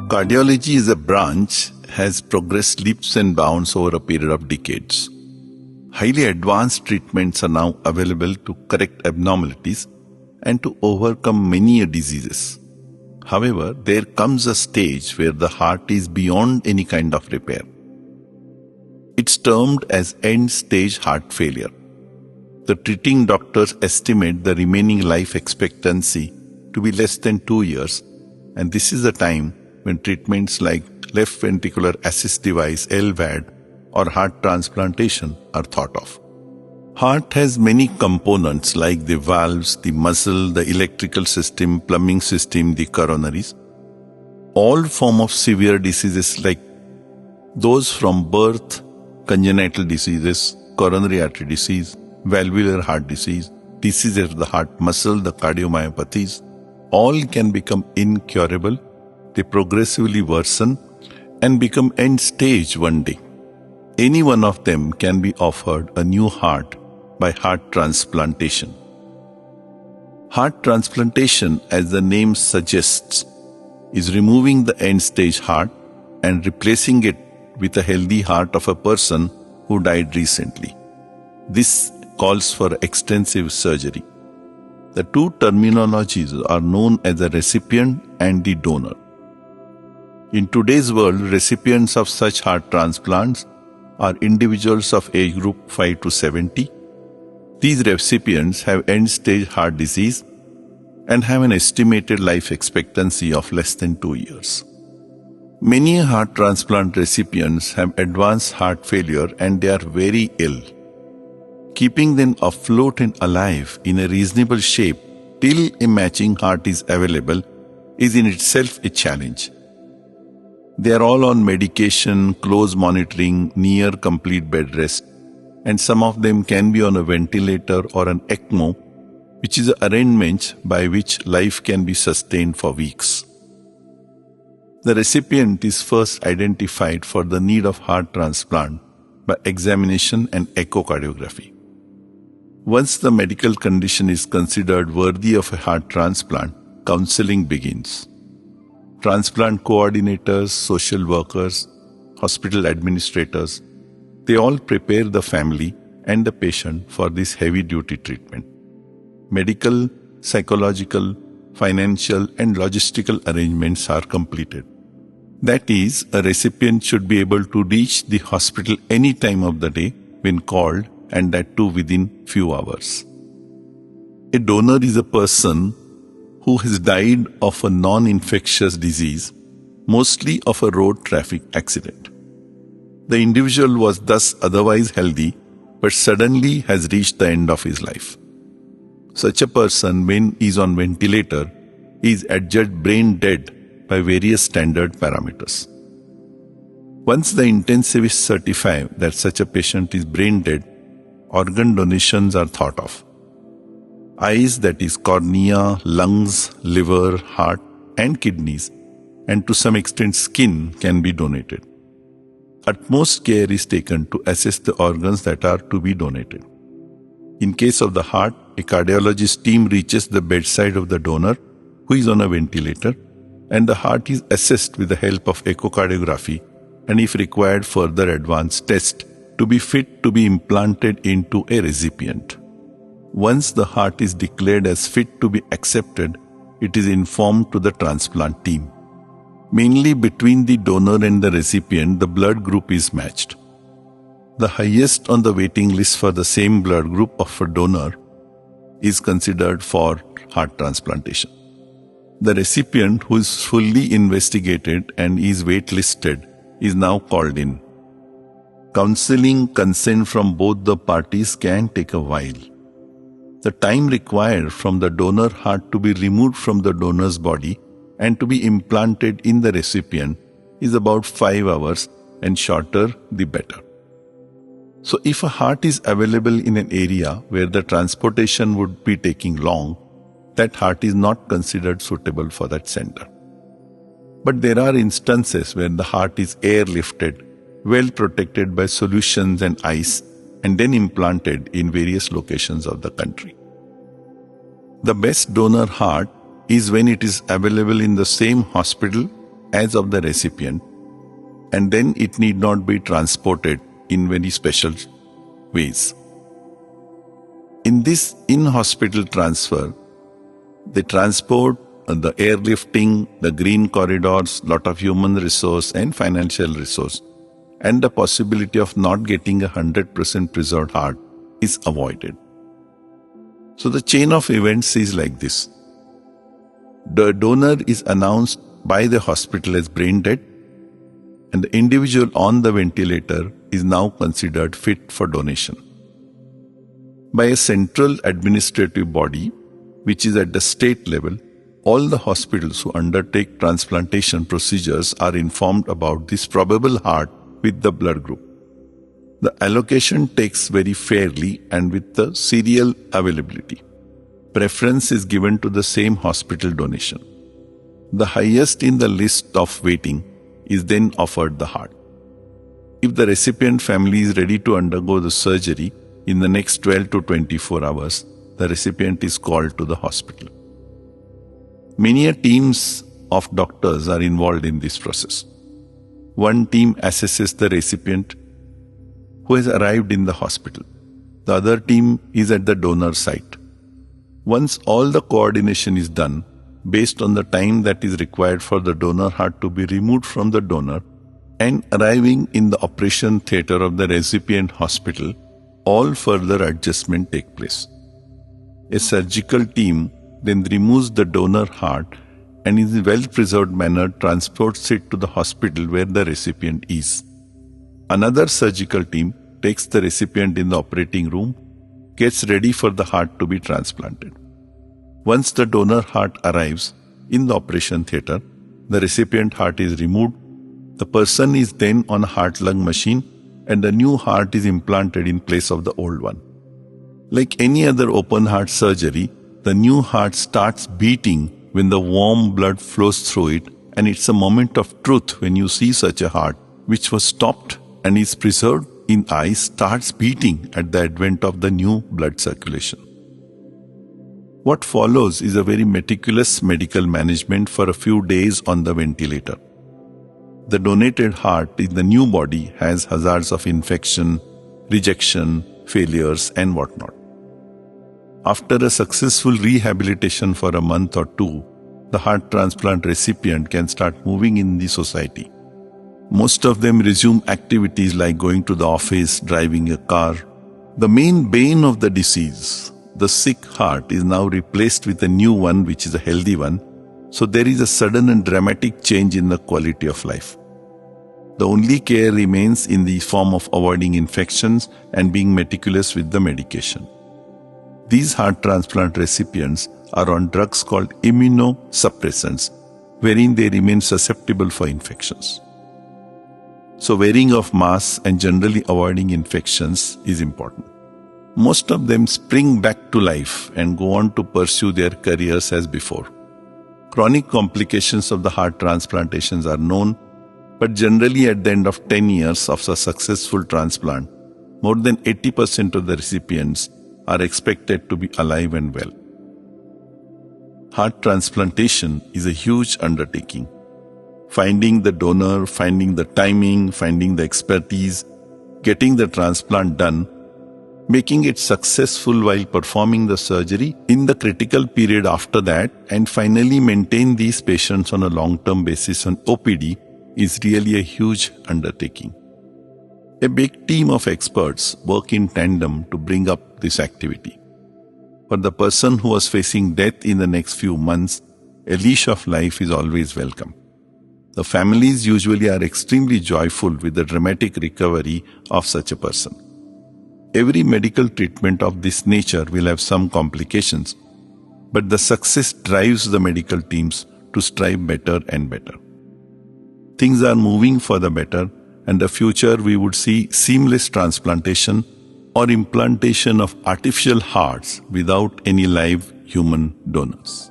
Cardiology as a branch has progressed leaps and bounds over a period of decades. Highly advanced treatments are now available to correct abnormalities and to overcome many diseases. However, there comes a stage where the heart is beyond any kind of repair. It's termed as end-stage heart failure. The treating doctors estimate the remaining life expectancy to be less than 2 years, and this is the time when treatments like left ventricular assist device (LVAD) or heart transplantation are thought of. Heart has many components like the valves, the muscle, the electrical system, plumbing system, the coronaries. All forms of severe diseases like those from birth, congenital diseases, coronary artery disease, valvular heart disease, diseases of the heart muscle, the cardiomyopathies, all can become incurable. They progressively worsen and become end stage one day. Any one of them can be offered a new heart by heart transplantation. Heart transplantation, as the name suggests, is removing the end-stage heart and replacing it with a healthy heart of a person who died recently. This calls for extensive surgery. The two terminologies are known as the recipient and the donor. In today's world, recipients of such heart transplants are individuals of age group 5 to 70. These recipients have end-stage heart disease and have an estimated life expectancy of less than 2 years. Many heart transplant recipients have advanced heart failure and they are very ill. Keeping them afloat and alive in a reasonable shape till a matching heart is available is in itself a challenge. They are all on medication, close monitoring, near complete bed rest, and some of them can be on a ventilator or an ECMO, which is an arrangement by which life can be sustained for weeks. The recipient is first identified for the need of heart transplant by examination and echocardiography. Once the medical condition is considered worthy of a heart transplant, counseling begins. Transplant coordinators, social workers, hospital administrators, they all prepare the family and the patient for this heavy-duty treatment. Medical, psychological, financial and logistical arrangements are completed. That is, a recipient should be able to reach the hospital any time of the day when called, and that too within few hours. A donor is a person who has died of a non-infectious disease, mostly of a road traffic accident. The individual was thus otherwise healthy, but suddenly has reached the end of his life. Such a person, when he is on ventilator, is adjudged brain dead by various standard parameters. Once the intensivists certify that such a patient is brain dead, organ donations are thought of. Eyes, that is cornea, lungs, liver, heart and kidneys, and to some extent skin can be donated. Utmost care is taken to assess the organs that are to be donated. In case of the heart, a cardiologist team reaches the bedside of the donor who is on a ventilator, and the heart is assessed with the help of echocardiography and if required further advanced test to be fit to be implanted into a recipient. Once the heart is declared as fit to be accepted, it is informed to the transplant team. Mainly between the donor and the recipient, the blood group is matched. The highest on the waiting list for the same blood group of a donor is considered for heart transplantation. The recipient, who is fully investigated and is waitlisted, is now called in. Counseling consent from both the parties can take a while. The time required from the donor heart to be removed from the donor's body and to be implanted in the recipient is about 5 hours, and shorter the better. So if a heart is available in an area where the transportation would be taking long, that heart is not considered suitable for that center. But there are instances where the heart is airlifted, well protected by solutions and ice, and then implanted in various locations of the country. The best donor heart is when it is available in the same hospital as of the recipient, and then it need not be transported in very special ways. In this in-hospital transfer, they transport the airlifting, the green corridors, lot of human resource and financial resource, and the possibility of not getting 100% preserved heart is avoided. So the chain of events is like this. The donor is announced by the hospital as brain dead, and the individual on the ventilator is now considered fit for donation. By a central administrative body, which is at the state level, all the hospitals who undertake transplantation procedures are informed about this probable heart with the blood group. The allocation takes very fairly and with the serial availability. Preference is given to the same hospital donation. The highest in the list of waiting is then offered the heart. If the recipient family is ready to undergo the surgery in the next 12 to 24 hours, the recipient is called to the hospital. Many teams of doctors are involved in this process. One team assesses the recipient who has arrived in the hospital. The other team is at the donor site. Once all the coordination is done, based on the time that is required for the donor heart to be removed from the donor and arriving in the operation theatre of the recipient hospital, all further adjustment take place. A surgical team then removes the donor heart and in a well-preserved manner transports it to the hospital where the recipient is. Another surgical team takes the recipient in the operating room, gets ready for the heart to be transplanted. Once the donor heart arrives in the operation theatre, the recipient heart is removed. The person is then on a heart-lung machine and the new heart is implanted in place of the old one. Like any other open heart surgery, the new heart starts beating when the warm blood flows through it, and it's a moment of truth when you see such a heart which was stopped and is preserved in ice starts beating at the advent of the new blood circulation. What follows is a very meticulous medical management for a few days on the ventilator. The donated heart in the new body has hazards of infection, rejection, failures and whatnot. After a successful rehabilitation for a month or two, the heart transplant recipient can start moving in the society. Most of them resume activities like going to the office, driving a car. The main bane of the disease, the sick heart, is now replaced with a new one which is a healthy one. So there is a sudden and dramatic change in the quality of life. The only care remains in the form of avoiding infections and being meticulous with the medication. These heart transplant recipients are on drugs called immunosuppressants, wherein they remain susceptible for infections. So wearing of masks and generally avoiding infections is important. Most of them spring back to life and go on to pursue their careers as before. Chronic complications of the heart transplantations are known, but generally at the end of 10 years of a successful transplant, more than 80% of the recipients are expected to be alive and well. Heart transplantation is a huge undertaking. Finding the donor, finding the timing, finding the expertise, getting the transplant done, making it successful while performing the surgery in the critical period after that, and finally maintain these patients on a long-term basis on OPD is really a huge undertaking. A big team of experts work in tandem to bring up this activity. For the person who was facing death in the next few months, a leash of life is always welcome. The families usually are extremely joyful with the dramatic recovery of such a person. Every medical treatment of this nature will have some complications, but the success drives the medical teams to strive better and better. Things are moving for the better, and the future we would see seamless transplantation or implantation of artificial hearts without any live human donors.